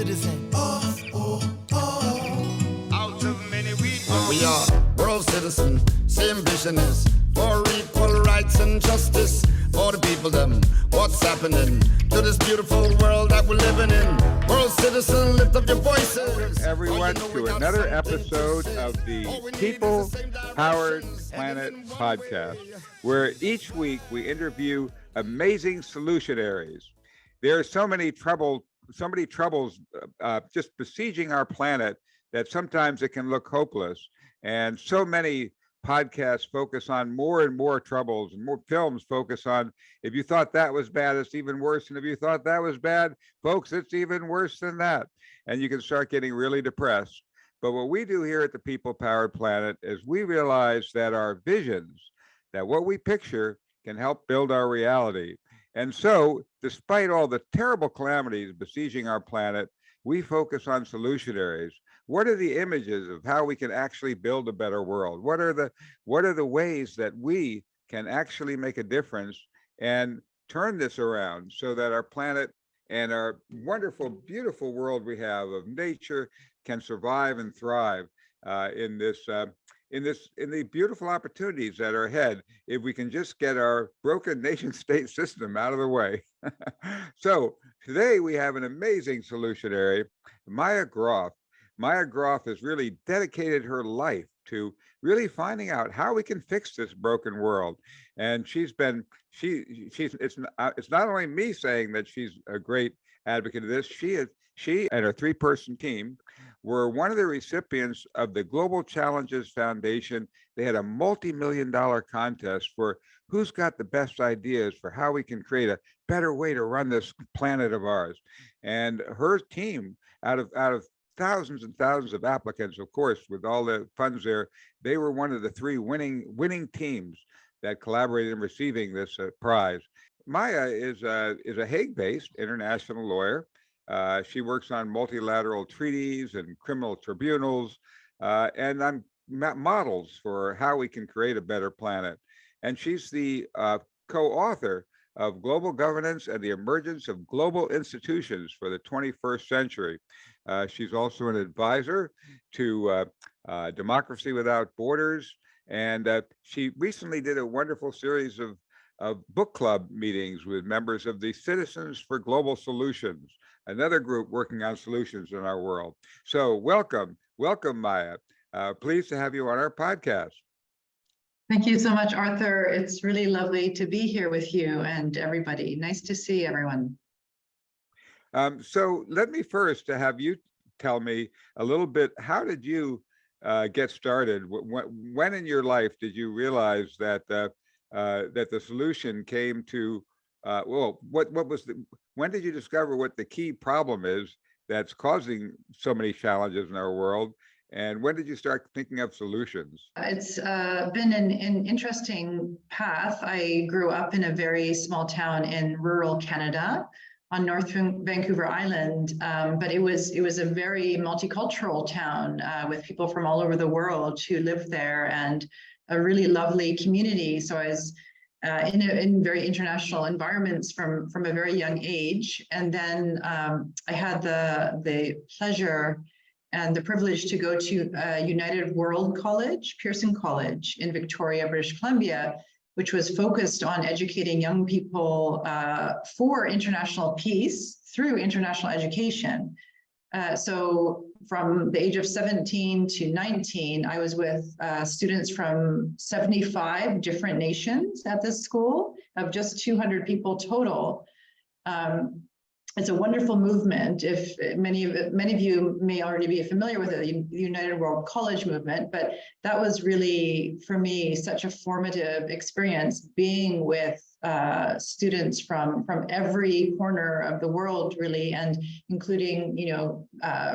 citizen. Out of many we are world citizens. Same vision is for equal rights and justice for the people them. What's happening to this beautiful world that we're living in? World citizen, lift up your voices. Everyone to another episode of the People Powered Planet podcast, where each week we interview amazing solutionaries. There are so many troubles just besieging our planet that sometimes it can look hopeless. And so many podcasts focus on more and more troubles, and more films focus on, if you thought that was bad, it's even worse. And if you thought that was bad, folks, it's even worse than that. And you can start getting really depressed. But what we do here at the People Powered Planet is we realize that our visions, that what we picture can help build our reality. And so, despite all the terrible calamities besieging our planet, we focus on solutionaries. What are the images of how we can actually build a better world? What are the ways that we can actually make a difference and turn this around so that our planet and our wonderful, beautiful world we have of nature can survive and thrive in the beautiful opportunities that are ahead, if we can just get our broken nation state system out of the way. So today we have an amazing solutionary, Maja Groff. Maja Groff has really dedicated her life to really finding out how we can fix this broken world. And it's not only me saying that she's a great advocate of this, she and her three-person team were one of the recipients of the Global Challenges Foundation. They had a multi-million-dollar contest for who's got the best ideas for how we can create a better way to run this planet of ours. And her team, out of thousands and thousands of applicants, of course, with all the funds there, they were one of the three winning teams that collaborated in receiving this prize. Maja is a Hague-based international lawyer. She works on multilateral treaties and criminal tribunals and on models for how we can create a better planet. And she's the co-author of Global Governance and the Emergence of Global Institutions for the 21st Century. She's also an advisor to Democracy Without Borders. And she recently did a wonderful series of book club meetings with members of the Citizens for Global Solutions, another group working on solutions in our world. So welcome, Maja. Pleased to have you on our podcast. Thank you so much, Arthur. It's really lovely to be here with you and everybody. Nice to see everyone. So let me first have you tell me a little bit, how did you get started? When in your life did you realize that the solution came to, when did you discover what the key problem is that's causing so many challenges in our world? And when did you start thinking of solutions? It's been an interesting path. I grew up in a very small town in rural Canada on North Vancouver Island, but it was a very multicultural town with people from all over the world who lived there, and a really lovely community. So I was in very international environments from a very young age. And then I had the pleasure and the privilege to go to United World College, Pearson College in Victoria, British Columbia, which was focused on educating young people for international peace through international education. So from the age of 17 to 19, I was with students from 75 different nations at this school, of just 200 people total. It's a wonderful movement. If many of you may already be familiar with it, the United World College movement, but that was really, for me, such a formative experience, being with students from every corner of the world, really, and including,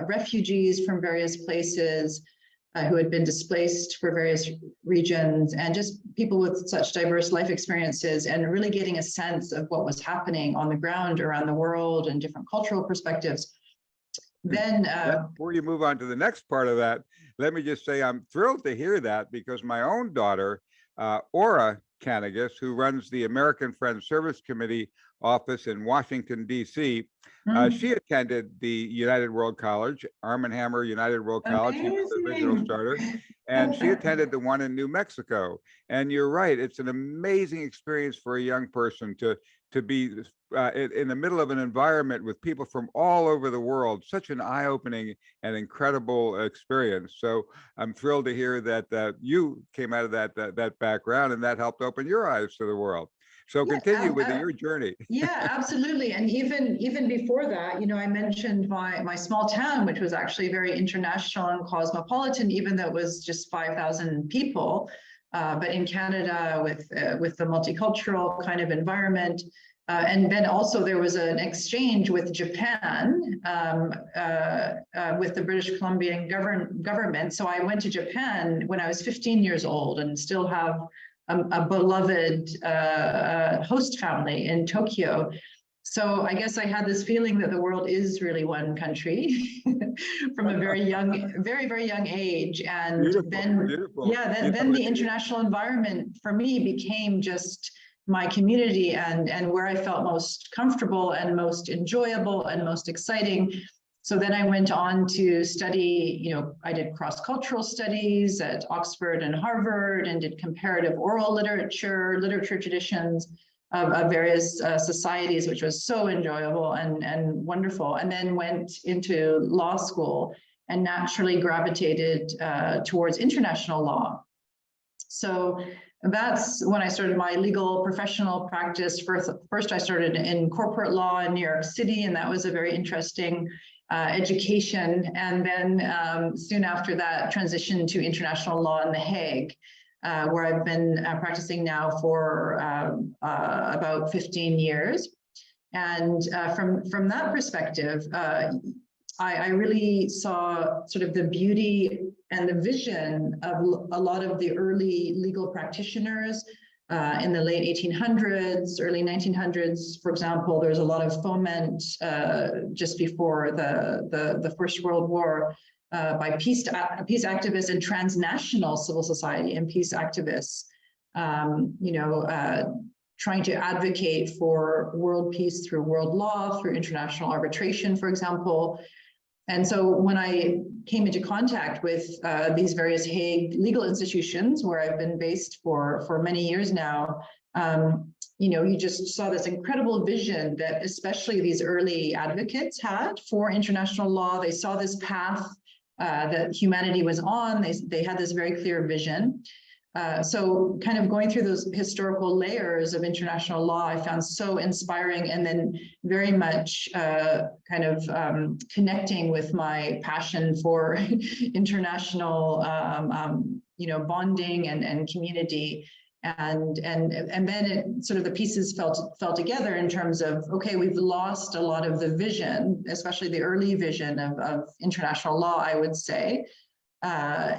refugees from various places, who had been displaced for various regions, and just people with such diverse life experiences, and really getting a sense of what was happening on the ground around the world and different cultural perspectives. Then before you move on to the next part of that, let me just say I'm thrilled to hear that, because my own daughter, Aura Canagus, who runs the American Friends Service Committee office in Washington, D.C., She attended the United World College, Arm & Hammer United World College. She was the original starter. And she attended the one in New Mexico. And you're right, it's an amazing experience for a young person to be in the middle of an environment with people from all over the world. Such an eye-opening and incredible experience. So I'm thrilled to hear that you came out of that background, and that helped open your eyes to the world. So continue with your journey. Yeah, absolutely. And even before that, you know, I mentioned my small town, which was actually very international and cosmopolitan, even though it was just 5,000 people. But in Canada, with the multicultural kind of environment, and then also there was an exchange with Japan, with the British Columbian government. So I went to Japan when I was 15 years old, and still have a beloved host family in Tokyo. So I guess I had this feeling that the world is really one country from a very young age. And Beautiful, then, beautiful. then the international environment for me became just my community and where I felt most comfortable and most enjoyable and most exciting. So then I went on to study, you know, I did cross-cultural studies at Oxford and Harvard, and did comparative oral literature traditions of various societies, which was so enjoyable and wonderful. And then went into law school and naturally gravitated towards international law. So that's when I started my legal professional practice. First, I started in corporate law in New York City, and that was a very interesting education. And then soon after that, transitioned to international law in The Hague, where I've been practicing now for about 15 years. And from that perspective, I really saw sort of the beauty and the vision of a lot of the early legal practitioners in the late 1800s, early 1900s. For example, there's a lot of foment just before the First World War by peace activists and transnational civil society and peace activists, you know, trying to advocate for world peace through world law, through international arbitration, for example. And so when I came into contact with these various Hague legal institutions, where I've been based for many years now, you know, you just saw this incredible vision that especially these early advocates had for international law. They saw this path that humanity was on. They had this very clear vision. So kind of going through those historical layers of international law, I found so inspiring, and then very much kind of connecting with my passion for international, you know, bonding and community. And then it sort of the pieces fell together in terms of, okay, we've lost a lot of the vision, especially the early vision of international law, I would say.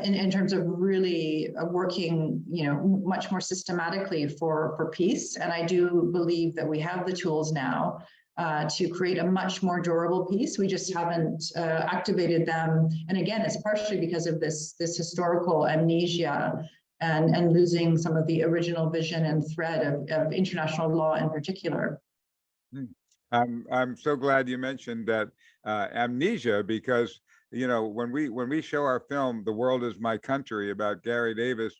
In terms of really working, you know, much more systematically for peace. And I do believe that we have the tools now to create a much more durable peace. We just haven't activated them. And again, it's partially because of this historical amnesia and losing some of the original vision and thread of international law in particular. I'm so glad you mentioned that amnesia, because you know, when we show our film, The World Is My Country, about Gary Davis,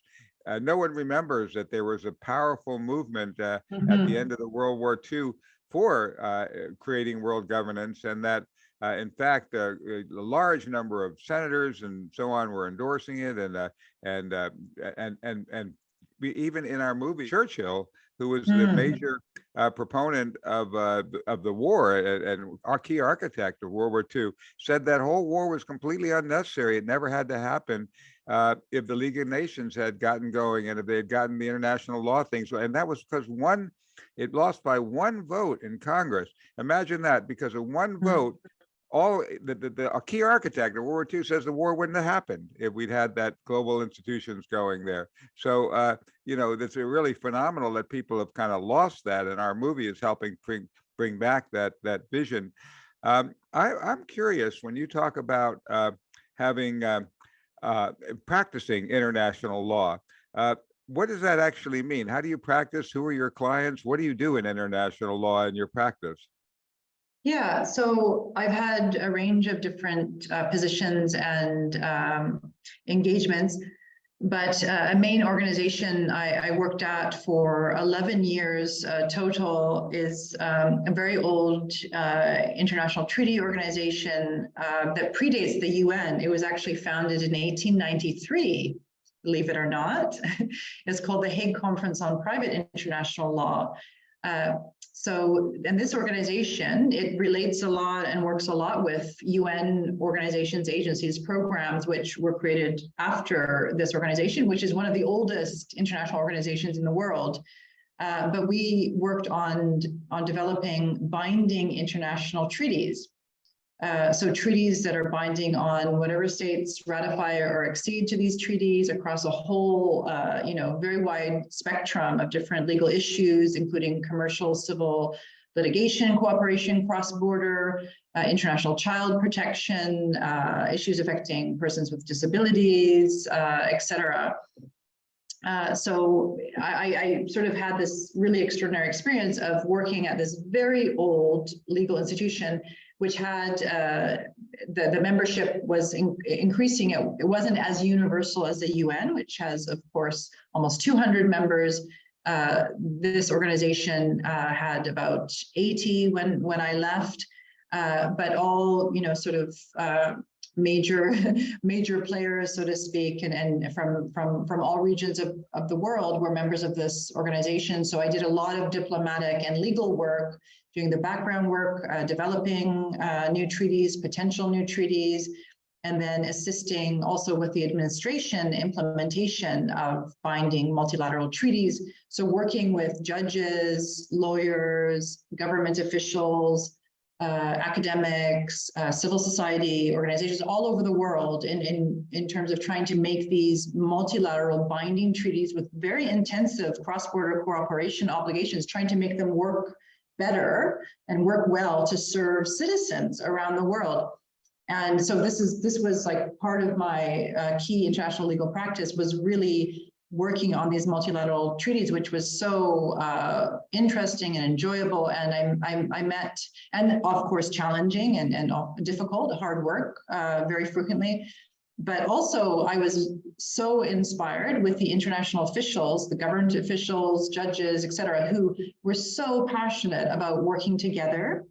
no one remembers that there was a powerful movement at the end of the World War II for creating world governance, and that in fact a large number of senators and so on were endorsing it, and we, even in our movie, Churchill, who was the major proponent of the war and our key architect of World War II, said that whole war was completely unnecessary. It never had to happen if the League of Nations had gotten going and if they had gotten the international law things. And that was because it lost by one vote in Congress. Imagine that, because of one vote, all the key architect of World War II says the war wouldn't have happened if we'd had that global institutions going there. So, you know, it's really phenomenal that people have kind of lost that, and our movie is helping bring back that vision. I'm curious, when you talk about having practicing international law, what does that actually mean? How do you practice? Who are your clients? What do you do in international law in your practice? Yeah, so I've had a range of different positions and engagements, but a main organization I worked at for 11 years total is a very old international treaty organization that predates the UN. It was actually founded in 1893, believe it or not. It's called the Hague Conference on Private International Law. And this organization, it relates a lot and works a lot with UN organizations, agencies, programs, which were created after this organization, which is one of the oldest international organizations in the world. But we worked on developing binding international treaties. So treaties that are binding on whatever states ratify or accede to these treaties across a whole, very wide spectrum of different legal issues, including commercial, civil, litigation, cooperation, cross-border, international child protection, issues affecting persons with disabilities, et cetera. So I sort of had this really extraordinary experience of working at this very old legal institution, which had the membership was increasing. It wasn't as universal as the UN, which has, of course, almost 200 members. This organization had about 80 when I left, but all sort of major players, so to speak, and from all regions of the world were members of this organization. So I did a lot of diplomatic and legal work, doing the background work, developing new treaties, potential new treaties, and then assisting also with the administration implementation of binding multilateral treaties. So working with judges, lawyers, government officials, academics, civil society organizations all over the world in terms of trying to make these multilateral binding treaties with very intensive cross-border cooperation obligations, trying to make them work better and work well to serve citizens around the world. And so this was like part of my key international legal practice, was really working on these multilateral treaties, which was so interesting and enjoyable. And I met, and of course, challenging and difficult, hard work very frequently. But also I was so inspired with the international officials, the government officials, judges, et cetera, who were so passionate about working together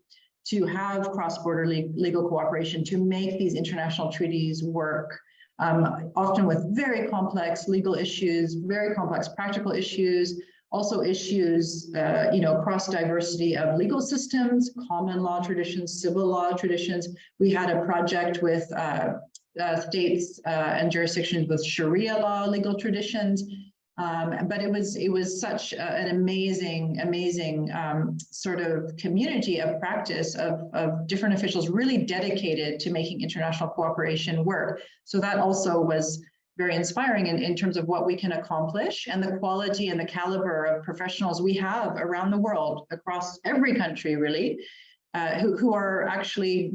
to have cross-border legal cooperation, to make these international treaties work. Often with very complex legal issues, very complex practical issues, also issues, cross-diversity of legal systems, common law traditions, civil law traditions. We had a project with states and jurisdictions with Sharia law legal traditions. But it was such an amazing sort of community of practice of different officials really dedicated to making international cooperation work. So that also was very inspiring in terms of what we can accomplish and the quality and the caliber of professionals we have around the world, across every country really, who are actually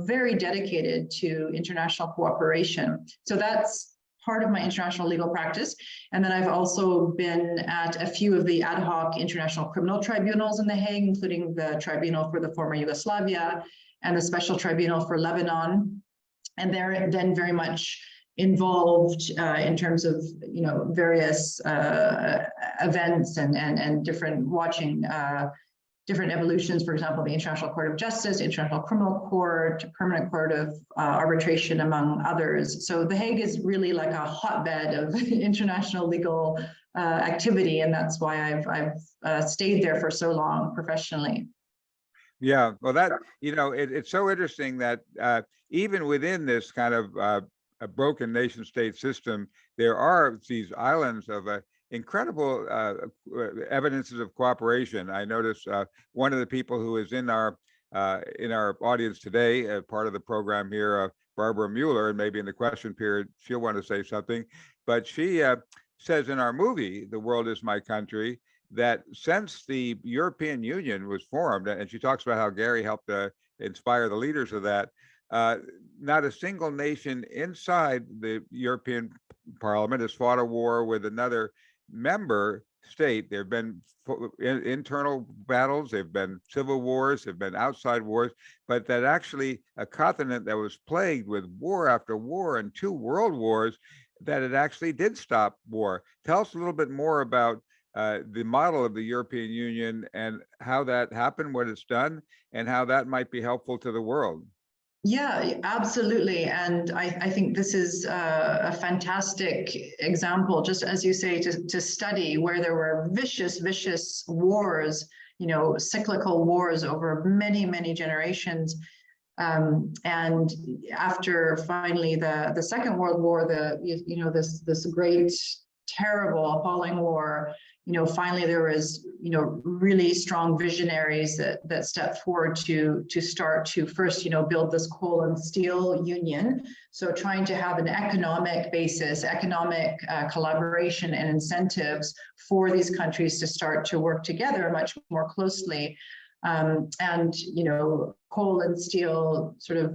very dedicated to international cooperation. So that's part of my international legal practice. And then I've also been at a few of the ad hoc international criminal tribunals in The Hague, including the Tribunal for the former Yugoslavia and the Special Tribunal for Lebanon. And they're then very much involved in terms of various events and different watching different evolutions, for example, the International Court of Justice, International Criminal Court, Permanent Court of Arbitration, among others. So The Hague is really like a hotbed of international legal activity, and that's why I've stayed there for so long professionally. Yeah, well, that it's so interesting that even within this kind of a broken nation state system, there are these islands of incredible evidences of cooperation. I noticed one of the people who is in our audience today, part of the program here, Barbara Mueller, and maybe in the question period, she'll want to say something, but she says in our movie, The World Is My Country, that since the European Union was formed, and she talks about how Gary helped inspire the leaders of that, not a single nation inside the European Parliament has fought a war with another member state. There have been internal battles, there have been civil wars, there have been outside wars, but that actually a continent that was plagued with war after war and 2 world wars, that it actually did stop war. Tell us a little bit more about the model of the European Union and how that happened, what it's done, and how that might be helpful to the world. Yeah, absolutely. And I think this is a fantastic example, just as you say, to study where there were vicious wars, cyclical wars over many, many generations. And after finally the Second World War, this great, terrible, appalling war, finally there was, really strong visionaries that stepped forward to start to first, build this coal and steel union. So trying to have an economic basis, economic collaboration and incentives for these countries to start to work together much more closely. And, coal and steel sort of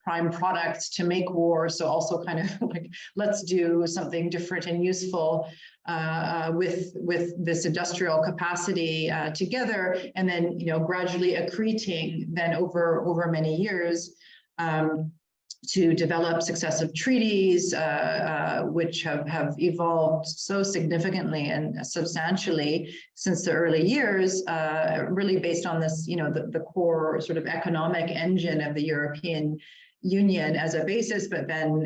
prime products to make war. So also kind of like, let's do something different and useful with this industrial capacity together, and then, gradually accreting then over many years to develop successive treaties, which have evolved so significantly and substantially since the early years, really based on this, the core sort of economic engine of the European Union as a basis, but then,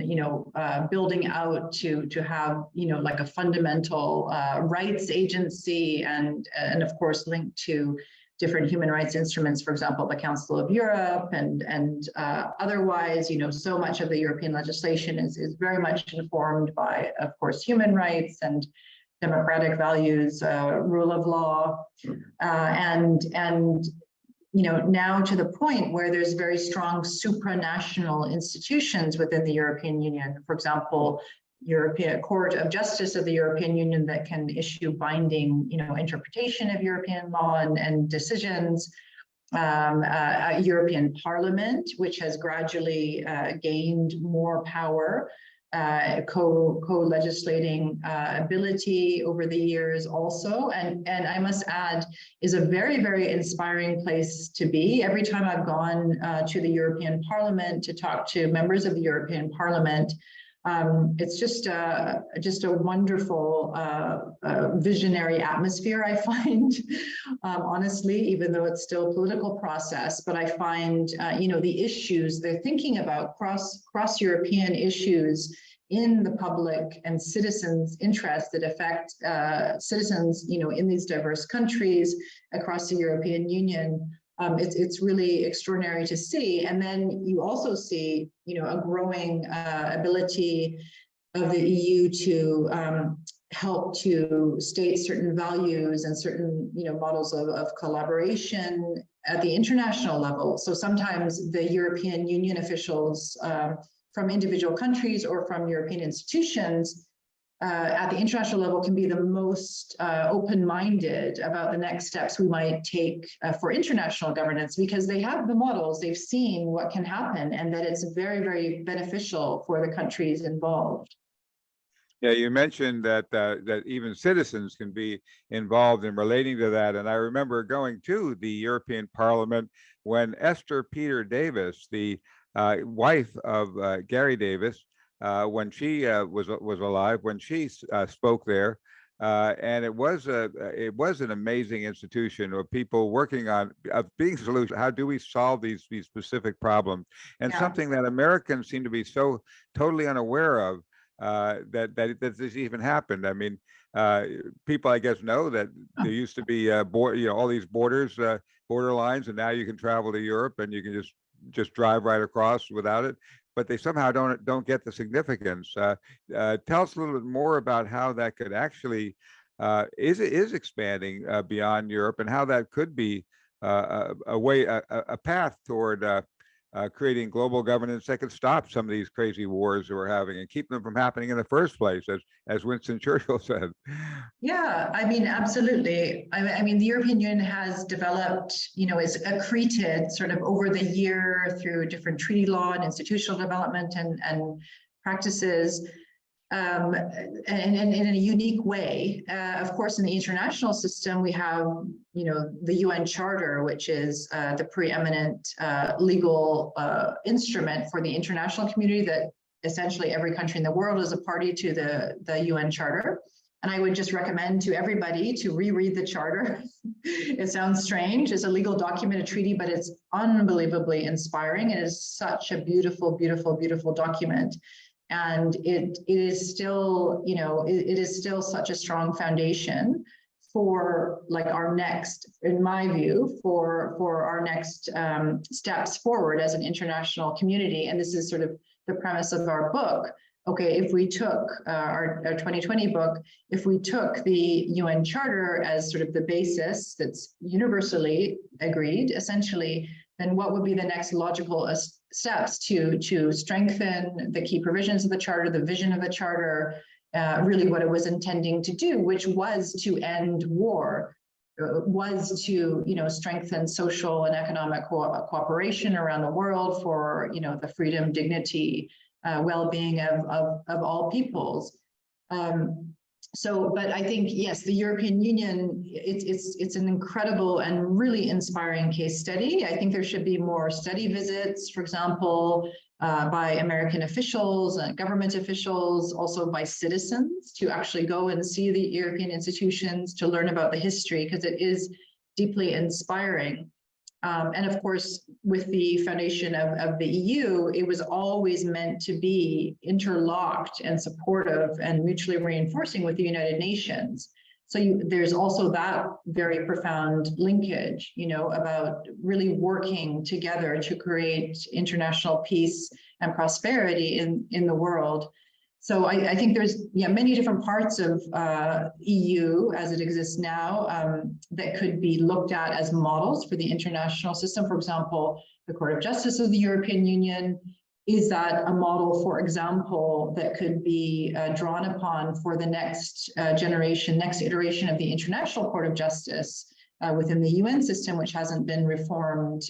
building out to have, like a fundamental rights agency and of course linked to different human rights instruments, for example, the Council of Europe and otherwise, so much of the European legislation is very much informed by, of course, human rights and democratic values, rule of law, and now to the point where there's very strong supranational institutions within the European Union. For example, European Court of Justice of the European Union that can issue binding, interpretation of European law and decisions. A European Parliament, which has gradually gained more power, co-legislating ability over the years also, and I must add, is a very, very inspiring place to be. Every time I've gone to the European Parliament to talk to members of the European Parliament, it's just a wonderful visionary atmosphere, I find, honestly, even though it's still a political process. But I find, the issues they're thinking about, cross-European issues in the public and citizens' interests that affect citizens, in these diverse countries across the European Union. It's really extraordinary to see. And then you also see, a growing ability of the EU to help to state certain values and certain, models of collaboration at the international level. So sometimes the European Union officials from individual countries or from European institutions at the international level can be the most open-minded about the next steps we might take for international governance, because they have the models, they've seen what can happen, and that it's very, very beneficial for the countries involved. Yeah, you mentioned that that even citizens can be involved in relating to that. And I remember going to the European Parliament when Esther Peter Davis, the wife of Gary Davis, when she was alive, when she spoke there, and it was an amazing institution of people working on being solutions. How do we solve these specific problems? And something that Americans seem to be so totally unaware of, that this even happened. I mean, people, I guess, know that there used to be all these border lines, and now you can travel to Europe and you can just drive right across without it. But they somehow don't get the significance. Tell us a little bit more about how that could actually is expanding beyond Europe, and how that could be a path toward creating global governance that could stop some of these crazy wars that we're having and keep them from happening in the first place, as Winston Churchill said. Yeah, I mean, absolutely. I mean, the European Union has developed, is accreted sort of over the year through different treaty law and institutional development and practices, and in a unique way. Of course, in the international system, we have, the UN Charter, which is the preeminent legal instrument for the international community that essentially every country in the world is a party to the UN Charter. And I would just recommend to everybody to reread the Charter. It sounds strange. It's a legal document, a treaty, but it's unbelievably inspiring. It is such a beautiful, beautiful, beautiful document. And it is still, it is still such a strong foundation for like our next, in my view, for our next steps forward as an international community. And this is sort of the premise of our book. Okay, if we took our 2020 book, if we took the UN Charter as sort of the basis that's universally agreed, essentially, then what would be the next logical steps to strengthen the key provisions of the Charter, the vision of the Charter, really what it was intending to do, which was to end war, was to strengthen social and economic cooperation around the world for the freedom, dignity, well-being of all peoples. But I think, yes, the European Union, it's an incredible and really inspiring case study. I think there should be more study visits, for example, by American officials and government officials, also by citizens, to actually go and see the European institutions, to learn about the history, because it is deeply inspiring. And of course, with the foundation of the EU, it was always meant to be interlocked and supportive and mutually reinforcing with the United Nations. So there's also that very profound linkage, about really working together to create international peace and prosperity in the world. So I think there's many different parts of EU as it exists now that could be looked at as models for the international system. For example, the Court of Justice of the European Union, is that a model, for example, that could be drawn upon for the next generation, next iteration of the International Court of Justice within the UN system, which hasn't been reformed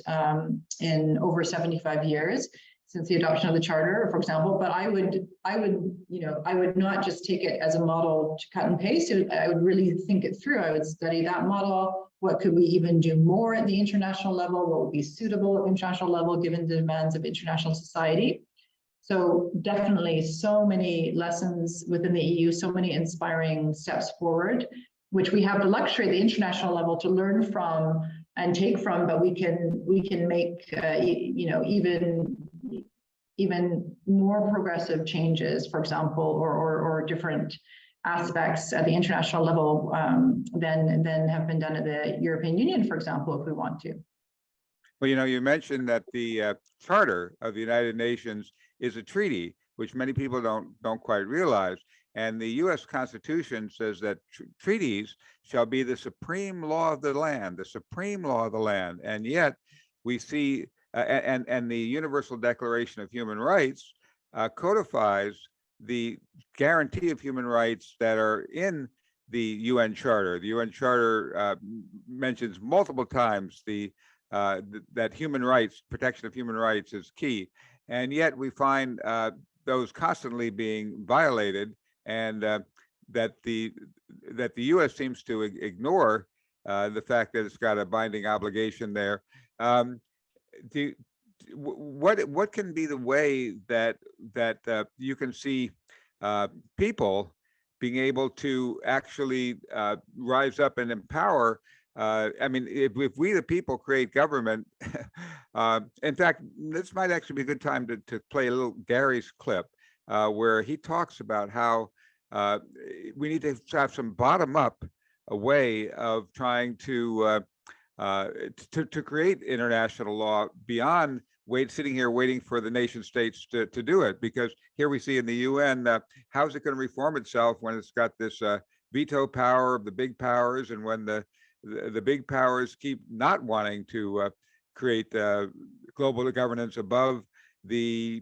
in over 75 years. Since the adoption of the Charter, for example, but I would not just take it as a model to cut and paste. I would really think it through. I would study that model. What could we even do more at the international level? What would be suitable at the international level given the demands of international society? So definitely so many lessons within the EU, so many inspiring steps forward, which we have the luxury at the international level to learn from and take from, but we can make even more progressive changes, for example, or different aspects at the international level than have been done at the European Union, for example, if we want to. Well, you mentioned that the Charter of the United Nations is a treaty, which many people don't quite realize. And the U.S. Constitution says that treaties shall be the supreme law of the land, the supreme law of the land. And yet we see, and the Universal Declaration of Human Rights codifies the guarantee of human rights that are in the UN Charter. The UN Charter mentions multiple times that human rights, protection of human rights is key. And yet we find those constantly being violated, and that the U.S. seems to ignore the fact that it's got a binding obligation there. What can be the way that you can see people being able to actually rise up and empower? I mean, if we the people create government, in fact, this might actually be a good time to play a little Gary's clip where he talks about how we need to have some bottom-up way of trying to create international law beyond sitting here waiting for the nation states to do it. Because here we see in the UN, how's it going to reform itself when it's got this veto power of the big powers, and when the big powers keep not wanting to create global governance above their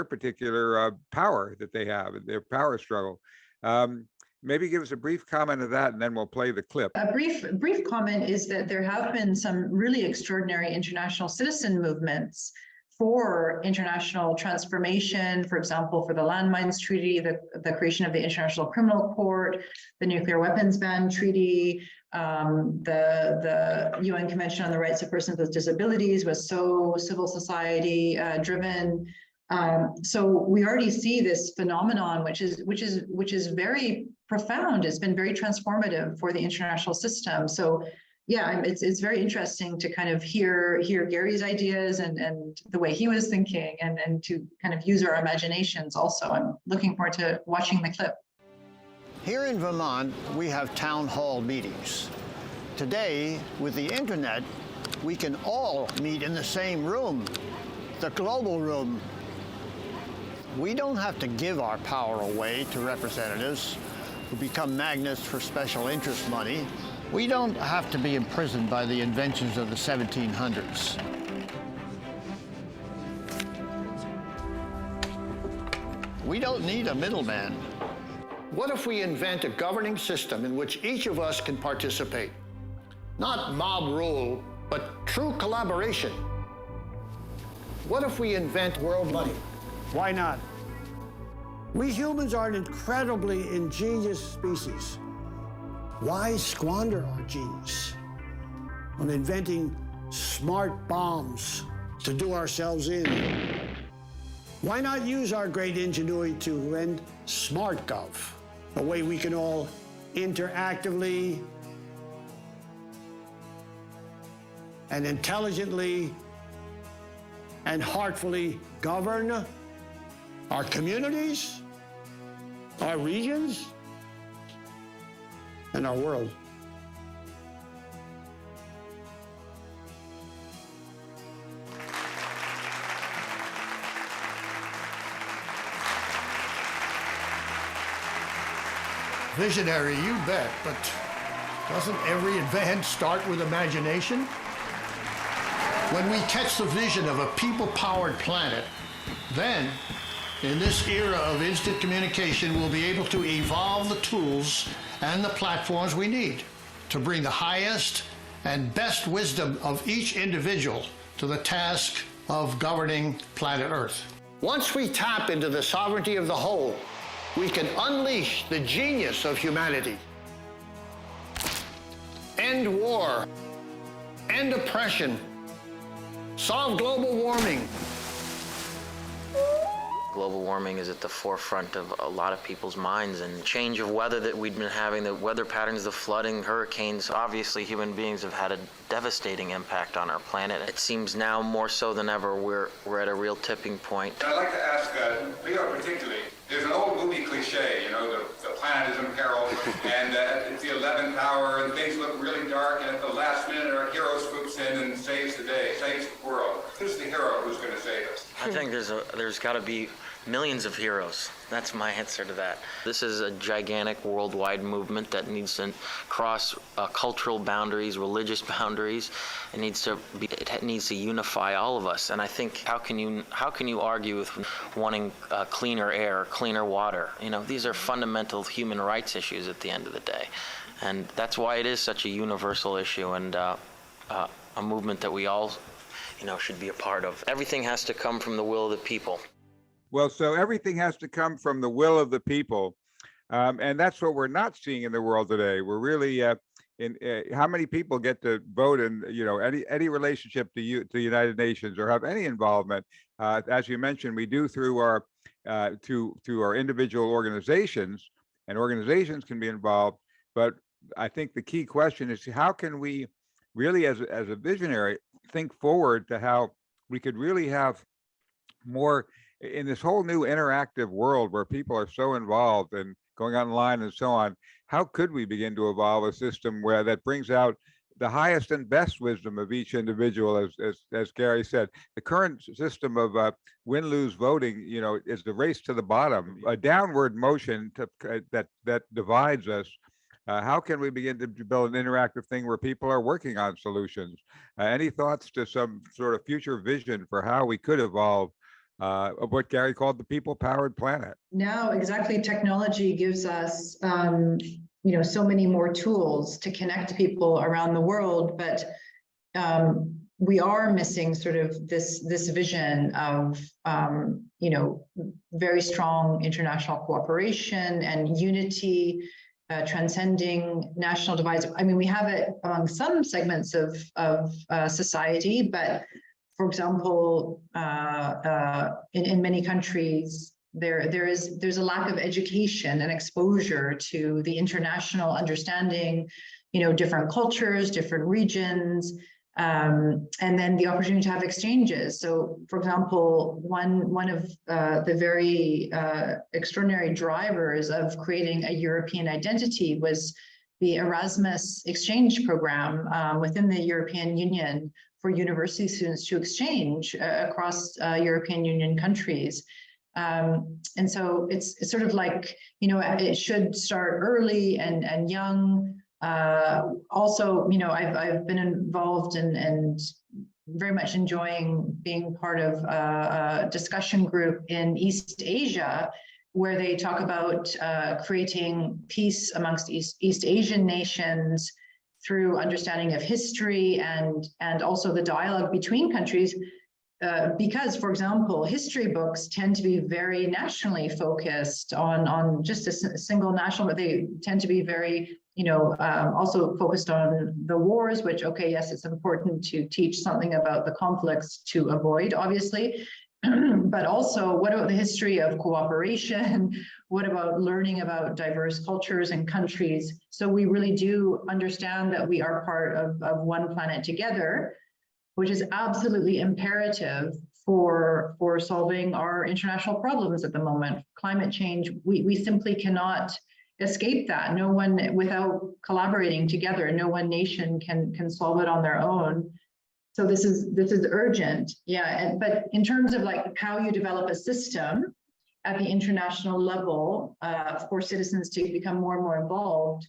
particular power that they have, their power struggle. Maybe give us a brief comment of that, and then we'll play the clip. A brief comment is that there have been some really extraordinary international citizen movements for international transformation, for example, for the landmines treaty, the creation of the International Criminal Court, the nuclear weapons ban treaty, the UN Convention on the Rights of Persons with Disabilities was so civil society driven. So we already see this phenomenon, which is very profound. It's been very transformative for the international system. So yeah, it's very interesting to kind of hear Gary's ideas and the way he was thinking, and to kind of use our imaginations also. I'm looking forward to watching the clip. Here in Vermont, we have town hall meetings. Today, with the internet, we can all meet in the same room, the global room. We don't have to give our power away to representatives who become magnets for special interest money. We don't have to be imprisoned by the inventions of the 1700s. We don't need a middleman. What if we invent a governing system in which each of us can participate? Not mob rule, but true collaboration. What if we invent world money? Why not? We humans are an incredibly ingenious species. Why squander our genius on inventing smart bombs to do ourselves in? Why not use our great ingenuity to invent SmartGov, a way we can all interactively and intelligently and heartfully govern our communities, our regions, and our world. Visionary, you bet, but doesn't every advance start with imagination? When we catch the vision of a people-powered planet, then, in this era of instant communication, we'll be able to evolve the tools and the platforms we need to bring the highest and best wisdom of each individual to the task of governing planet Earth. Once we tap into the sovereignty of the whole, we can unleash the genius of humanity. End war, end oppression, solve global warming. Global warming is at the forefront of a lot of people's minds, and change of weather that we've been having, the weather patterns, the flooding, hurricanes. Obviously, human beings have had a devastating impact on our planet. It seems now more so than ever we're at a real tipping point. I'd like to ask Leo particularly, there's an old movie cliche, you know, the planet is in peril, and it's the 11th hour, and things look really dark, and at the last minute our hero swoops in and saves the day, saves the world. Who's the hero who's going to save us? I think there's got to be millions of heroes. That's my answer to that. This is a gigantic worldwide movement that needs to cross cultural boundaries, religious boundaries. It needs to unify all of us. And I think how can you argue with wanting cleaner air, cleaner water? You know, these are fundamental human rights issues at the end of the day, and that's why it is such a universal issue and a movement that we all, you know, should be a part of. Everything has to come from the will of the people. Well, so everything has to come from the will of the people. And that's what we're not seeing in the world today. We're really how many people get to vote in, you know, any relationship to the United Nations or have any involvement. As you mentioned, we do through our through our individual organizations, and organizations can be involved. But I think the key question is, how can we really, as a visionary, think forward to how we could really have more in this whole new interactive world where people are so involved and going online and so on. How could we begin to evolve a system where that brings out the highest and best wisdom of each individual? As Gary said, the current system of win-lose voting, you know, is the race to the bottom, a downward motion that divides us. How can we begin to build an interactive thing where people are working on solutions? Any thoughts to some sort of future vision for how we could evolve of what Gary called the people-powered planet? Now, exactly, technology gives us, you know, so many more tools to connect people around the world, but we are missing sort of this vision of very strong international cooperation and unity, transcending national divides. I mean, we have it among some segments of society, but for example, in many countries, there's a lack of education and exposure to the international understanding, different cultures, different regions, and then the opportunity to have exchanges. So, for example, one of the very extraordinary drivers of creating a European identity was the Erasmus exchange program within the European Union for university students to exchange across European Union countries. And so it's sort of like, it should start early and young. Also, I've been involved and very much enjoying being part of a discussion group in East Asia, where they talk about creating peace amongst East Asian nations through understanding of history and also the dialogue between countries. Because, for example, history books tend to be very nationally focused on just a single national, but they tend to be very, also focused on the wars, which, okay, yes, it's important to teach something about the conflicts to avoid, obviously, but also what about the history of cooperation? What about learning about diverse cultures and countries? So we really do understand that we are part of one planet together, which is absolutely imperative for solving our international problems at the moment. Climate change, we simply cannot escape that. No one, without collaborating together, no one nation can solve it on their own. So this is urgent, yeah. But in terms of like how you develop a system at the international level for citizens to become more and more involved,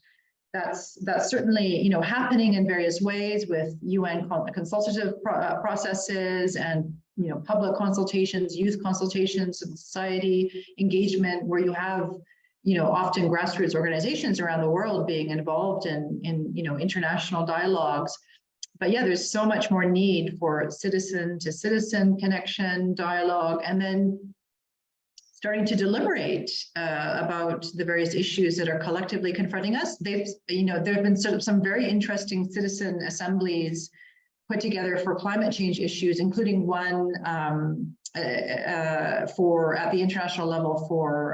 that's certainly happening in various ways with UN consultative processes and public consultations, youth consultations, civil society engagement, where you have often grassroots organizations around the world being involved in international dialogues. But yeah, there's so much more need for citizen to citizen connection, dialogue, and then starting to deliberate about the various issues that are collectively confronting us. There have been some very interesting citizen assemblies put together for climate change issues, including one at the international level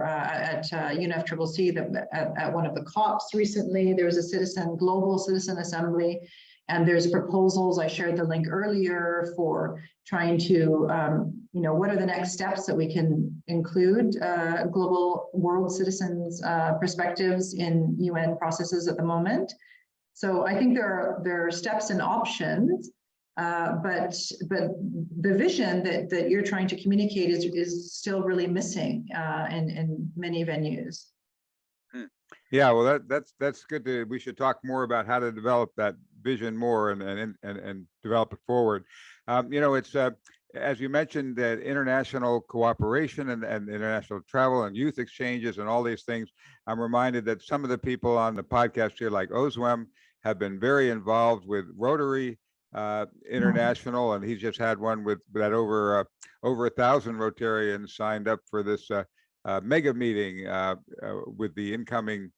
at UNFCCC, at one of the COPs recently. There was a global citizen assembly, and there's proposals. I shared the link earlier for trying to, what are the next steps that we can include global world citizens' perspectives in UN processes at the moment. So I think there are steps and options, but the vision that you're trying to communicate is still really missing in many venues. Yeah, well, that's good. We should talk more about how to develop that vision more and develop it forward. It's as you mentioned, that international cooperation and international travel and youth exchanges and all these things. I'm reminded that some of the people on the podcast here, like Ozwem, have been very involved with Rotary International, and he's just had one with that over 1,000 Rotarians signed up for this mega meeting with the incoming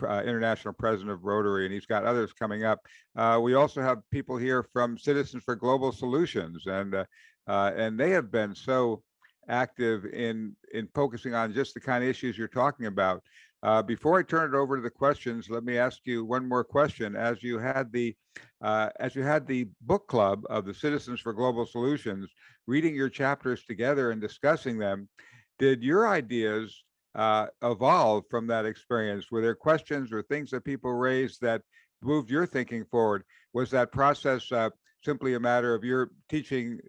international president of Rotary, and he's got others coming up. We also have people here from Citizens for Global Solutions, and they have been so active in focusing on just the kind of issues you're talking about. Before I turn it over to the questions, let me ask you one more question. As you had the book club of the Citizens for Global Solutions, reading your chapters together and discussing them, did your ideas evolve from that experience? Were there questions or things that people raised that moved your thinking forward? Was that process simply a matter of your teaching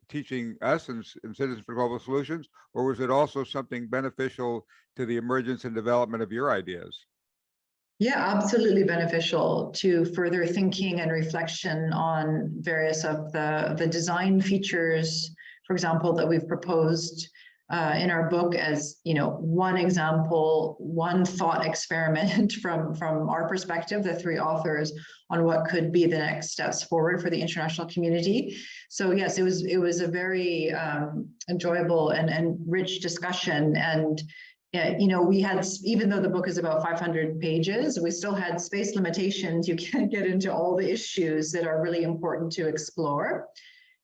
us and Citizens for Global Solutions, or was it also something beneficial to the emergence and development of your ideas? Yeah, absolutely beneficial to further thinking and reflection on various of the design features, for example, that we've proposed in our book as, one example, one thought experiment from our perspective, the three authors, on what could be the next steps forward for the international community. So yes, it was a very enjoyable and rich discussion. And we had, even though the book is about 500 pages, we still had space limitations. You can't get into all the issues that are really important to explore.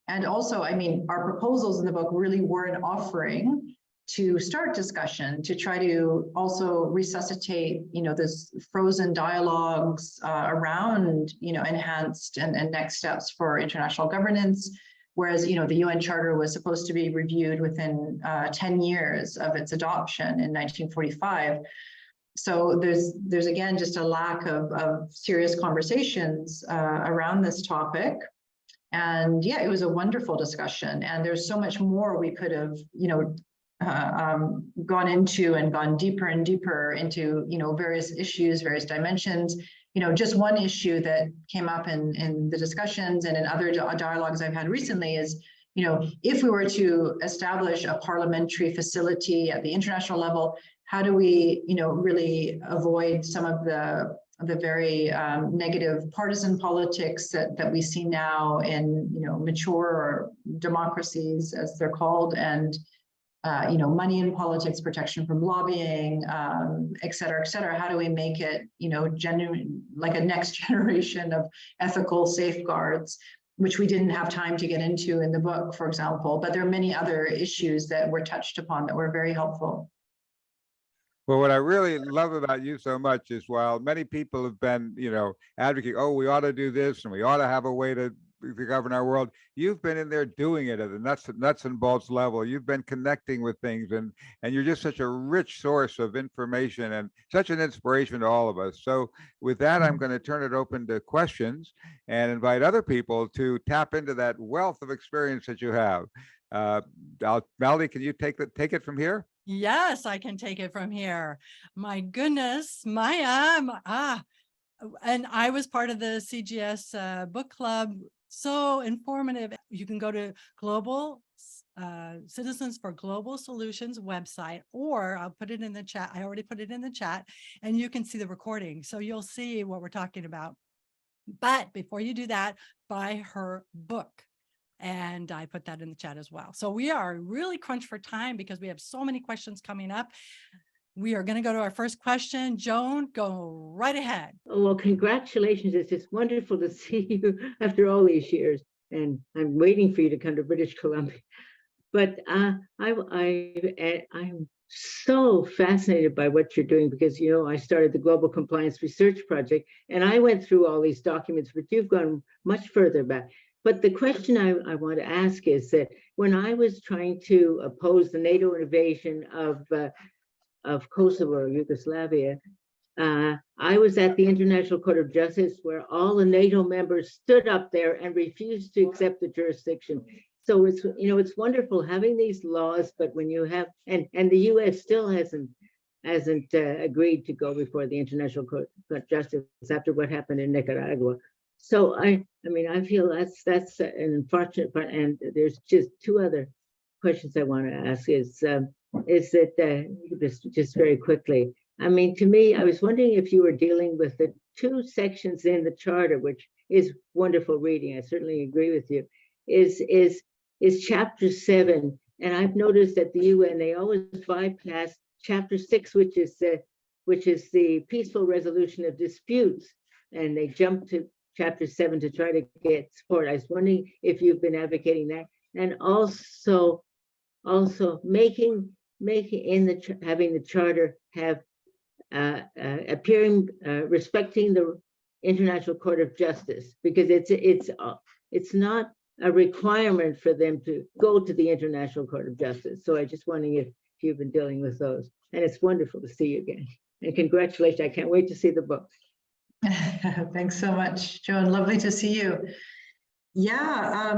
And also, our proposals in the book really were an offering to start discussion, to try to also resuscitate, this frozen dialogues around, enhanced and next steps for international governance. Whereas, the UN Charter was supposed to be reviewed within 10 years of its adoption in 1945. So there's again, just a lack of serious conversations around this topic. And yeah, it was a wonderful discussion. And there's so much more we could have, gone into and gone deeper and deeper into, various issues, various dimensions. Just one issue that came up in the discussions and in other dialogues I've had recently is, if we were to establish a parliamentary facility at the international level, how do we, really avoid some of the very negative partisan politics that we see now in, mature democracies, as they're called, and money in politics, protection from lobbying, et cetera, et cetera. How do we make it, genuine, like a next generation of ethical safeguards, which we didn't have time to get into in the book, for example, but there are many other issues that were touched upon that were very helpful. Well, what I really love about you so much is, while many people have been, advocating, oh, we ought to do this and we ought to have a way to govern our world, you've been in there doing it at the nuts and bolts level. You've been connecting with things, and you're just such a rich source of information and such an inspiration to all of us. So with that, I'm going to turn it open to questions and invite other people to tap into that wealth of experience that you have. Melody, can you take it from here? Yes, I can take it from here. My goodness, Maja, and I was part of the CGS book club. So informative. You can go to Global Citizens for Global Solutions website, or I'll put it in the chat. I already put it in the chat, and you can see the recording. So you'll see what we're talking about. But before you do that, buy her book. And I put that in the chat as well. So we are really crunched for time because we have so many questions coming up. We are going to go to our first question. Joan, go right ahead. Oh, well, congratulations. It's just wonderful to see you after all these years. And I'm waiting for you to come to British Columbia. But I'm so fascinated by what you're doing because, I started the Global Compliance Research Project, and I went through all these documents, but you've gone much further back. But the question I want to ask is that when I was trying to oppose the NATO invasion of Kosovo or Yugoslavia, I was at the International Court of Justice where all the NATO members stood up there and refused to accept the jurisdiction. So it's wonderful having these laws, but when you have and the U.S. still hasn't agreed to go before the International Court of Justice after what happened in Nicaragua. So I feel that's an unfortunate part. And there's just two other questions I want to ask. Is that just very quickly? To me, I was wondering if you were dealing with the two sections in the charter, which is wonderful reading. I certainly agree with you. Is chapter 7, and I've noticed that the UN, they always bypass chapter 6, which is the peaceful resolution of disputes, and they jump to chapter 7 to try to get support. I was wondering if you've been advocating that, and also making having the charter have respecting the International Court of Justice, because it's not a requirement for them to go to the International Court of Justice. So I just wondering if you've been dealing with those. And it's wonderful to see you again. And congratulations! I can't wait to see the book. Thanks so much, Joan. Lovely to see you. Yeah,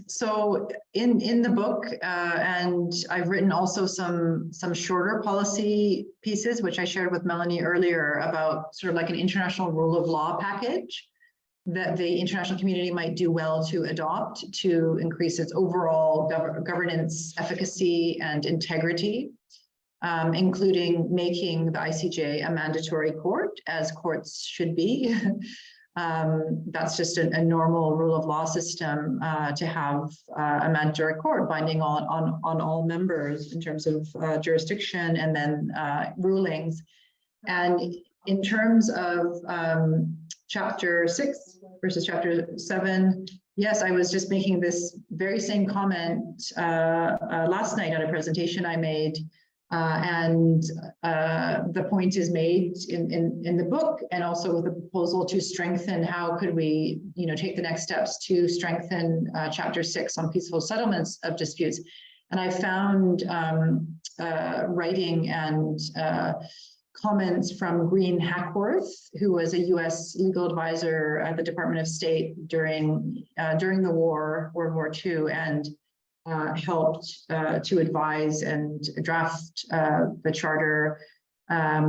so in the book, and I've written also some shorter policy pieces, which I shared with Melanie earlier, about sort of like an international rule of law package that the international community might do well to adopt to increase its overall governance efficacy and integrity, including making the ICJ a mandatory court, as courts should be. That's just a normal rule of law system to have a mandatory court binding on all members in terms of jurisdiction and then rulings. And in terms of chapter 6 versus chapter 7, yes, I was just making this very same comment last night at a presentation I made. And the point is made in the book, and also with the proposal to strengthen how could we, take the next steps to strengthen chapter 6 on peaceful settlements of disputes. And I found writing and comments from Green Hackworth, who was a U.S. legal advisor at the Department of State during the war, World War II, and helped to advise and draft the charter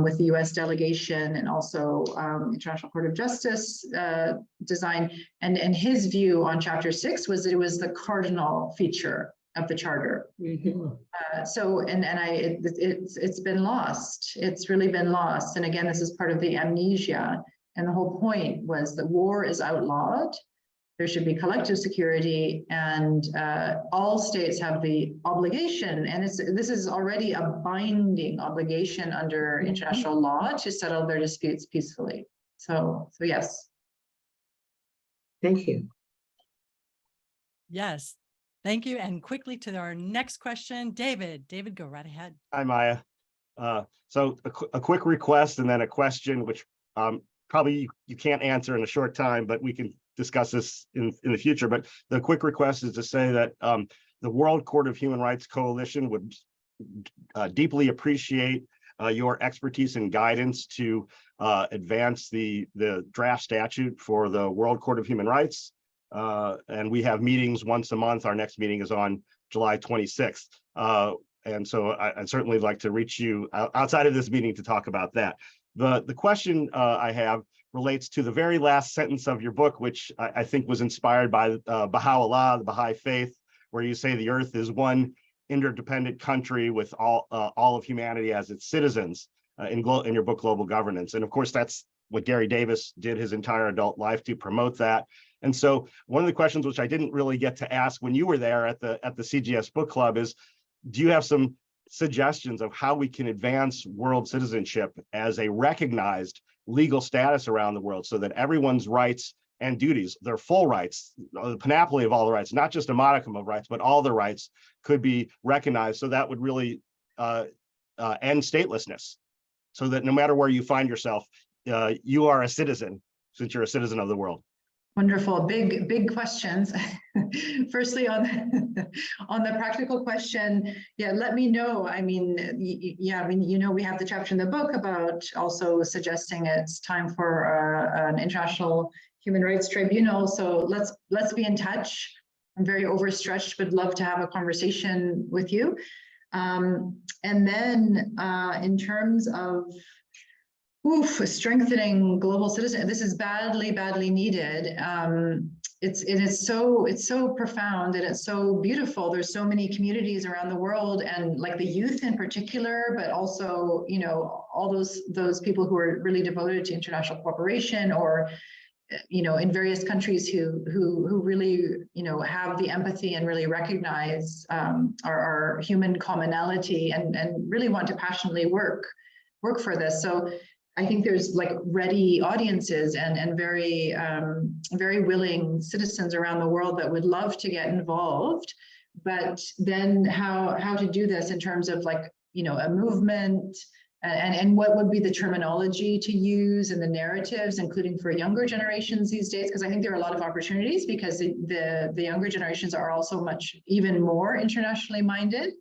with the U.S. delegation and also International Court of Justice design. And his view on chapter 6 was that it was the cardinal feature of the charter. Mm-hmm. It's been lost. It's really been lost. And again, this is part of the amnesia. And the whole point was that war is outlawed. There should be collective security, and all states have the obligation, and this is already a binding obligation under international law to settle their disputes peacefully. So yes. Thank you. Yes, thank you. And quickly to our next question, David. David, go right ahead. Hi, Maya. So a quick request and then a question, which probably you can't answer in a short time, but we can discuss this in the future. But the quick request is to say that the World Court of Human Rights Coalition would deeply appreciate your expertise and guidance to advance the draft statute for the World Court of Human Rights. And we have meetings once a month. Our next meeting is on July 26th. And so I'd certainly like to reach you outside of this meeting to talk about that. The question I have relates to the very last sentence of your book, which I think was inspired by Baha'u'llah, the Baha'i faith, where you say the earth is one interdependent country with all of humanity as its citizens in your book, Global Governance. And of course, that's what Gary Davis did his entire adult life to promote that. And so one of the questions which I didn't really get to ask when you were there at the CGS Book Club is, do you have some suggestions of how we can advance world citizenship as a recognized legal status around the world so that everyone's rights and duties, their full rights, the panoply of all the rights, not just a modicum of rights, but all the rights could be recognized. So that would really end statelessness, so that no matter where you find yourself, you are a citizen, since you're a citizen of the world. Wonderful, big questions. Firstly, on the practical question, yeah, let me know. I mean, we have the chapter in the book about also suggesting it's time for an international human rights tribunal. So let's be in touch. I'm very overstretched, but love to have a conversation with you. And then in terms of strengthening global citizen, this is badly needed. It's so profound and it's so beautiful. There's so many communities around the world, and like the youth in particular, but also all those people who are really devoted to international cooperation, or in various countries who really have the empathy and really recognize our human commonality and really want to passionately work for this. So I think there's like ready audiences and very willing citizens around the world that would love to get involved. But then how to do this in terms of like, a movement, and what would be the terminology to use and the narratives, including for younger generations these days, because I think there are a lot of opportunities because the younger generations are also even more internationally minded.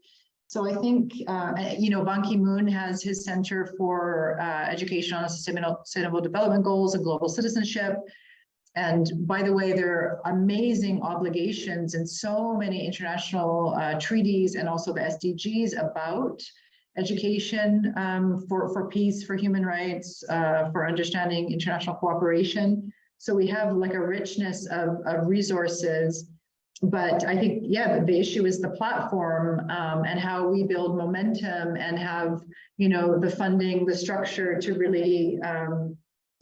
So I think, Ban Ki-moon has his Center for Education on Sustainable Development Goals and Global Citizenship. And by the way, there are amazing obligations in so many international treaties and also the SDGs about education for peace, for human rights, for understanding international cooperation. So we have like a richness of resources. But I think, yeah, the issue is the platform and how we build momentum and have, the funding, the structure to really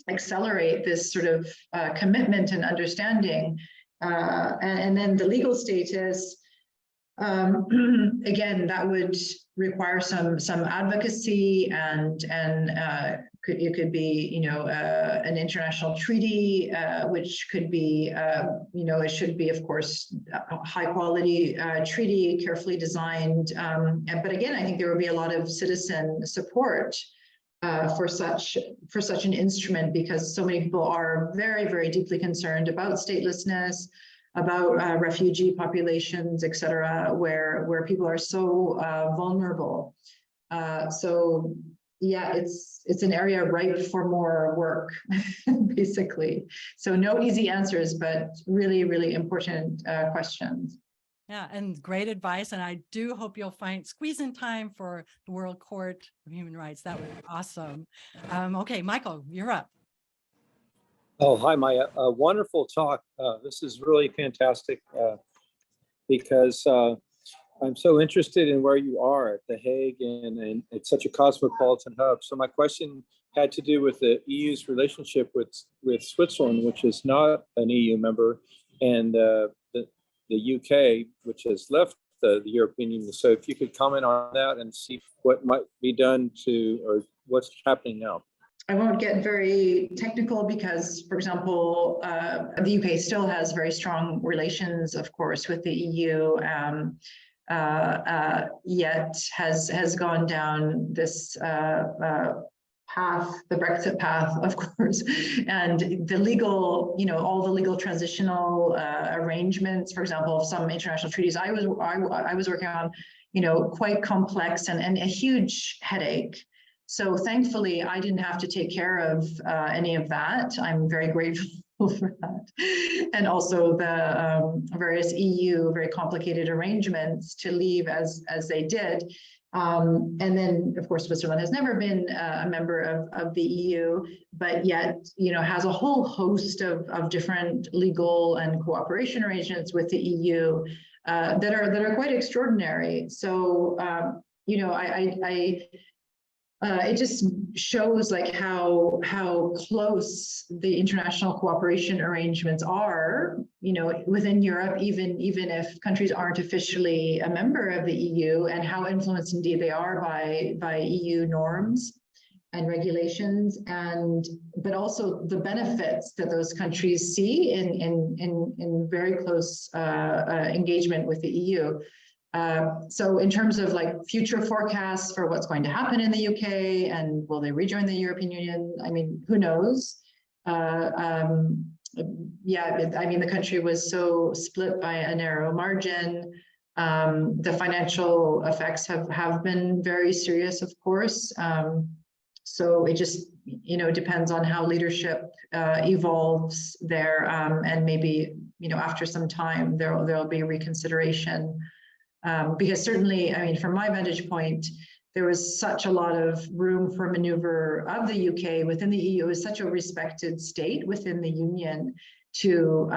accelerate this sort of commitment and understanding. And then the legal status, again, that would require some advocacy and it could be, an international treaty, which could be, it should be, of course, a high quality treaty, carefully designed. But again, I think there will be a lot of citizen support for such an instrument, because so many people are very, very deeply concerned about statelessness, about refugee populations, et cetera, where people are so vulnerable. So yeah, it's an area ripe for more work, basically. So no easy answers, but really, really important questions. Yeah, and great advice. And I do hope you'll squeeze in time for the World Court of Human Rights. That would be awesome. Okay, Michael, you're up. Oh, hi, Maya. Wonderful talk. This is really fantastic because I'm so interested in where you are at The Hague, and it's such a cosmopolitan hub. So my question had to do with the EU's relationship with Switzerland, which is not an EU member, and the UK, which has left the European Union. So if you could comment on that and see what might be done or what's happening now. I won't get very technical because, for example, the UK still has very strong relations, of course, with the EU, yet has gone down this path, the Brexit path, of course, and the legal, all the legal transitional arrangements, for example, of some international treaties I was working on, quite complex and a huge headache. So thankfully, I didn't have to take care of any of that. I'm very grateful for that. And also the various EU very complicated arrangements to leave as they did. And then, of course, Switzerland has never been a member of the EU, but yet, has a whole host of different legal and cooperation arrangements with the EU that are quite extraordinary. So, it just shows like how close the international cooperation arrangements are, within Europe, even if countries aren't officially a member of the EU, and how influenced indeed they are by EU norms and regulations, but also the benefits that those countries see in very close engagement with the EU. So in terms of like future forecasts for what's going to happen in the UK and will they rejoin the European Union? I mean, who knows? The country was so split by a narrow margin. The financial effects have been very serious, of course. So it just, depends on how leadership evolves there, and maybe, after some time there'll be reconsideration. Because certainly, from my vantage point, there was such a lot of room for maneuver of the UK within the EU. It was such a respected state within the Union to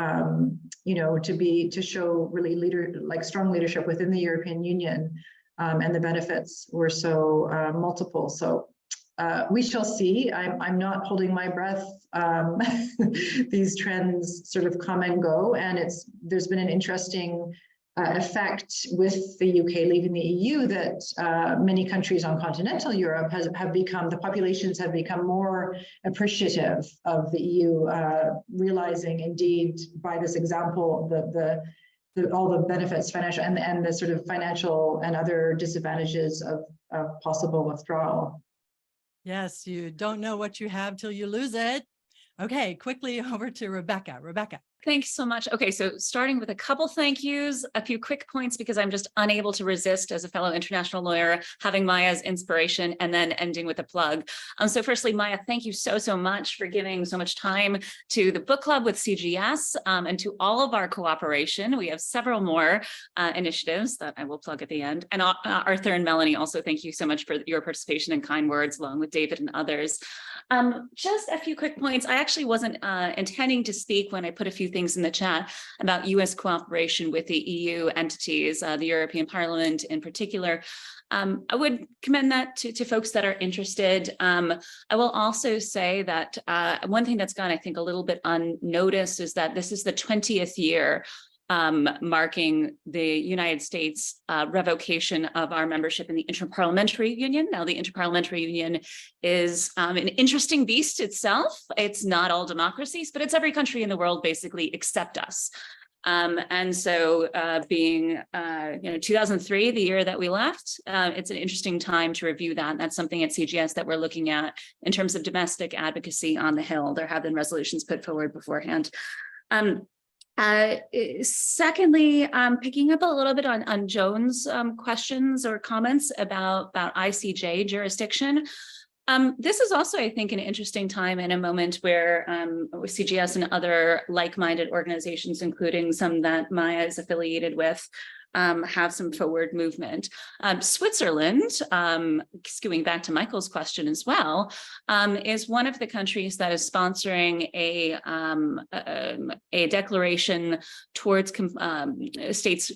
show really strong leadership within the European Union, and the benefits were so multiple. So we shall see. I'm not holding my breath. These trends sort of come and go, and there's been an interesting effect with the UK leaving the EU that many countries on continental Europe the populations have become more appreciative of the EU, realizing indeed by this example all the benefits, financial and the sort of financial and other disadvantages of possible withdrawal. Yes, you don't know what you have till you lose it. Okay, quickly over to Rebecca. Rebecca. Thanks so much. Okay, so starting with a couple thank yous, a few quick points, because I'm just unable to resist as a fellow international lawyer, having Maja's inspiration and then ending with a plug. So firstly, Maja, thank you so much for giving so much time to the book club with CGS and to all of our cooperation. We have several more initiatives that I will plug at the end. And Arthur and Melanie, also thank you so much for your participation and kind words, along with David and others. Just a few quick points. I actually wasn't intending to speak when I put a few things in the chat about US cooperation with the EU entities, the European Parliament in particular. I would commend that to folks that are interested. I will also say that one thing that's gone, I think, a little bit unnoticed is that this is the 20th year marking the United States revocation of our membership in the Interparliamentary Union. Now, the Interparliamentary Union is an interesting beast itself. It's not all democracies, but it's every country in the world basically except us. And so being 2003, the year that we left, it's an interesting time to review that. And that's something at CGS that we're looking at in terms of domestic advocacy on the Hill. There have been resolutions put forward beforehand. Secondly, picking up a little bit on Joan's questions or comments about ICJ jurisdiction. This is also, I think, an interesting time and a moment where CGS and other like-minded organizations, including some that Maja is affiliated with, have some forward movement. Switzerland, skewing back to Michael's question as well, is one of the countries that is sponsoring a declaration towards states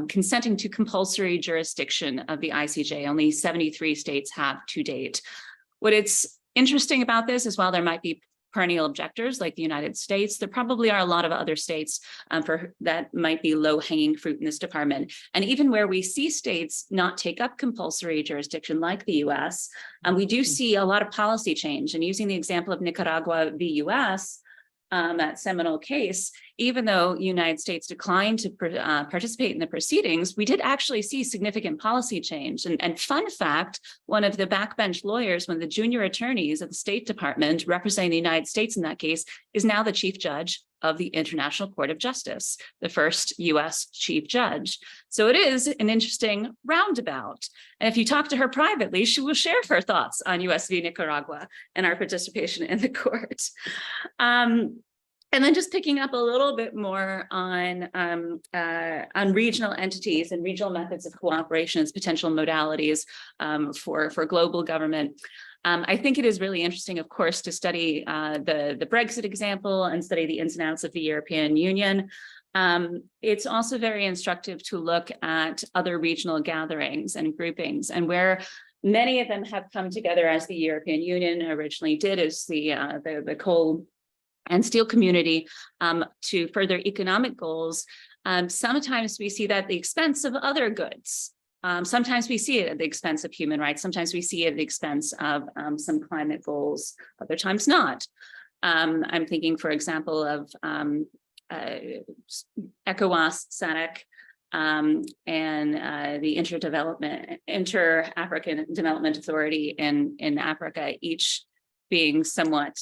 consenting to compulsory jurisdiction of the ICJ. Only 73 states have to date. What it's interesting about this is while there might be perennial objectors like the United States, there probably are a lot of other states that might be low-hanging fruit in this department. And even where we see states not take up compulsory jurisdiction like the US, we do see a lot of policy change. And using the example of Nicaragua v. US, that seminal case, even though the United States declined to participate in the proceedings, we did actually see significant policy change. And fun fact, one of the backbench lawyers, one of the junior attorneys at the State Department representing the United States in that case, is now the chief judge of the International Court of Justice, the first US chief judge. So it is an interesting roundabout. And if you talk to her privately, she will share her thoughts on US v. Nicaragua and our participation in the court. And then just picking up a little bit more on regional entities and regional methods of cooperation as potential modalities for global government. I think it is really interesting, of course, to study the Brexit example and study the ins and outs of the European Union. It's also very instructive to look at other regional gatherings and groupings, and where many of them have come together as the European Union originally did, is the coal and steel community to further economic goals. Sometimes we see that at the expense of other goods. Sometimes we see it at the expense of human rights. Sometimes we see it at the expense of some climate goals, other times not. I'm thinking, for example, of ECOWAS, SADC, and the Inter-African Development Authority in Africa, each being somewhat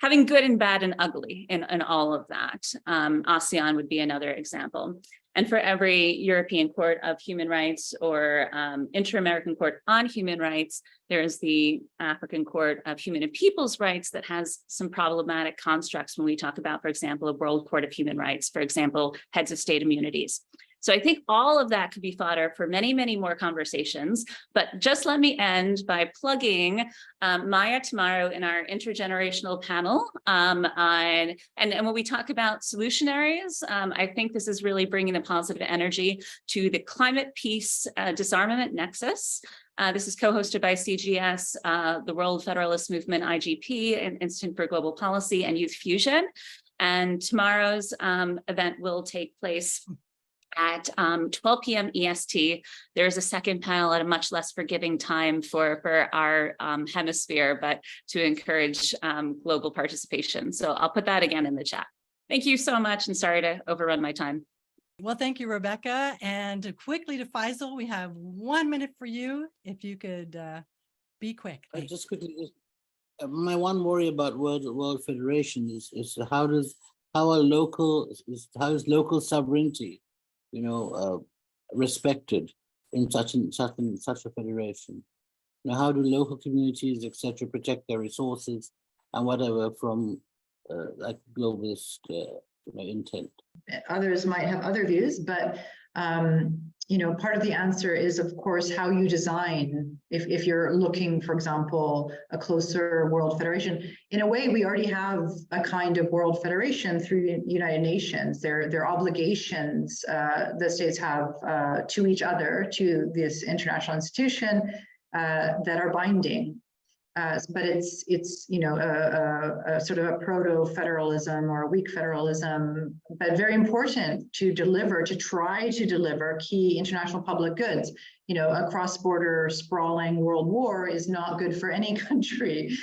having good and bad and ugly in all of that. ASEAN would be another example. And for every European Court of Human Rights or Inter-American Court on Human Rights, there is the African Court of Human and People's Rights that has some problematic constructs when we talk about, for example, a World Court of Human Rights, for example, heads of state immunities. So I think all of that could be fodder for many, many more conversations, but just let me end by plugging Maja tomorrow in our intergenerational panel and when we talk about solutionaries, I think this is really bringing the positive energy to the climate peace disarmament nexus. This is co-hosted by CGS, the World Federalist Movement, IGP, Institute for Global Policy, and Youth Fusion. And tomorrow's event will take place at 12 p.m. EST. There's a second panel at a much less forgiving time for our hemisphere, but to encourage global participation. So I'll put that again in the chat. Thank you so much, and sorry to overrun my time. Well, thank you, Rebecca. And quickly to Faisal, we have 1 minute for you. If you could be quick. Just quickly, my one worry about World Federation is how does how is local sovereignty, respected in such a federation? How do local communities, etc., protect their resources and whatever from like globalist intent? Others might have other views, but part of the answer is, of course, how you design. If you're looking, for example, a closer world federation, in a way, we already have a kind of world federation through the United Nations. There are obligations the states have to each other, to this international institution that are binding. But it's a sort of a proto-federalism or a weak federalism, but very important to try to deliver key international public goods. A cross-border sprawling world war is not good for any country.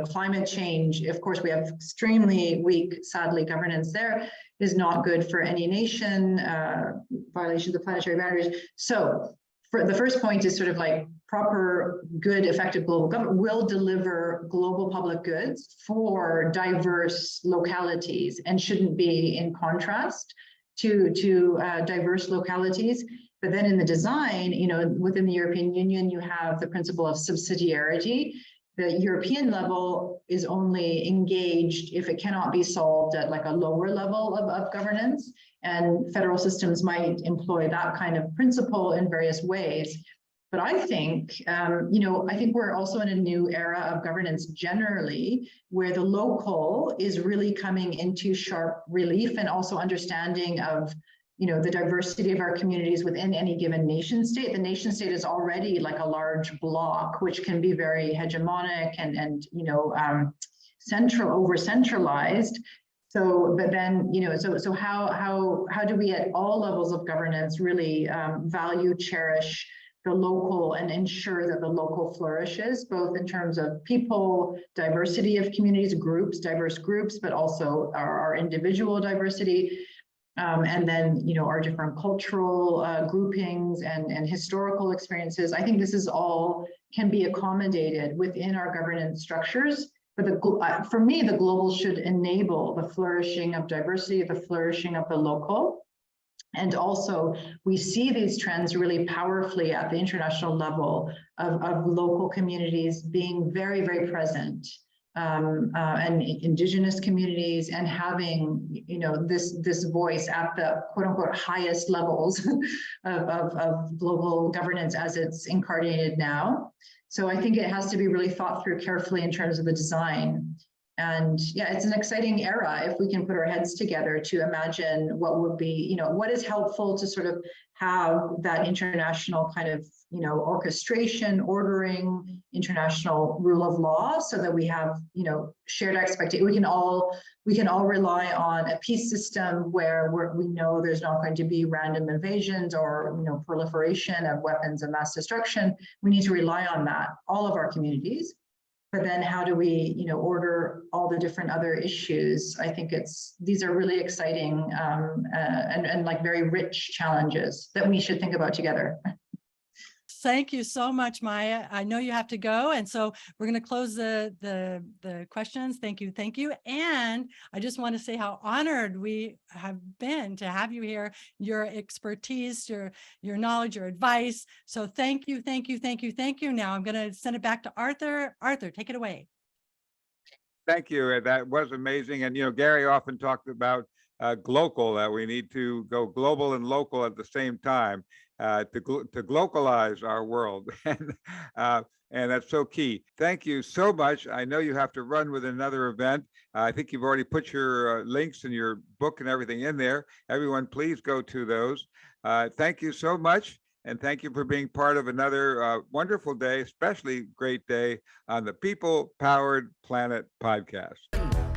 Climate change, of course, we have extremely weak, sadly, governance there, is not good for any nation, violations of planetary boundaries. So the first point is sort of like proper, good, effective global government will deliver global public goods for diverse localities and shouldn't be in contrast to diverse localities. But then in the design, within the European Union, you have the principle of subsidiarity. The European level is only engaged if it cannot be solved at like a lower level of governance. And federal systems might employ that kind of principle in various ways. But I think, I think we're also in a new era of governance generally, where the local is really coming into sharp relief, and also understanding of, the diversity of our communities within any given nation state. The nation state is already like a large block, which can be very hegemonic and over-centralized. So, but then, so how do we at all levels of governance really value, cherish the local and ensure that the local flourishes, both in terms of people, diversity of communities, groups, diverse groups, but also our individual diversity. And then, our different cultural groupings and historical experiences. I think this is all can be accommodated within our governance structures. But for me, the global should enable the flourishing of diversity, the flourishing of the local. And also, we see these trends really powerfully at the international level of local communities being very, very present. And indigenous communities, and having this voice at the quote unquote highest levels of global governance as it's incarnated now. So I think it has to be really thought through carefully in terms of the design. And yeah, it's an exciting era if we can put our heads together to imagine what would be, what is helpful to sort of have that international kind of, orchestration, ordering, international rule of law, so that we have, shared expectation. We can all rely on a peace system where we know there's not going to be random invasions or, proliferation of weapons of mass destruction. We need to rely on that, all of our communities. But then how do we, order all the different other issues? I think these are really exciting and like very rich challenges that we should think about together. Thank you so much, Maja. I know you have to go, and so we're going to close the questions. Thank you. And I just want to say how honored we have been to have you here, your expertise, your knowledge, your advice. So thank you. Now I'm going to send it back to Arthur. Arthur, take it away. Thank you. That was amazing. And, Gary often talked about global, that we need to go global and local at the same time. To globalize our world, and that's so key. Thank you so much. I know you have to run with another event. I think you've already put your links and your book and everything in there. Everyone, please go to those. Thank you so much, and thank you for being part of another wonderful day, especially great day on the People Powered Planet podcast.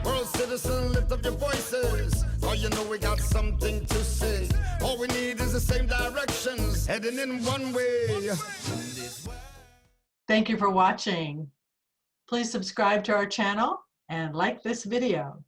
World citizen, lift up your voices. Oh, we got something to say. All we need is the same directions, heading in one way. Thank you for watching. Please subscribe to our channel and like this video.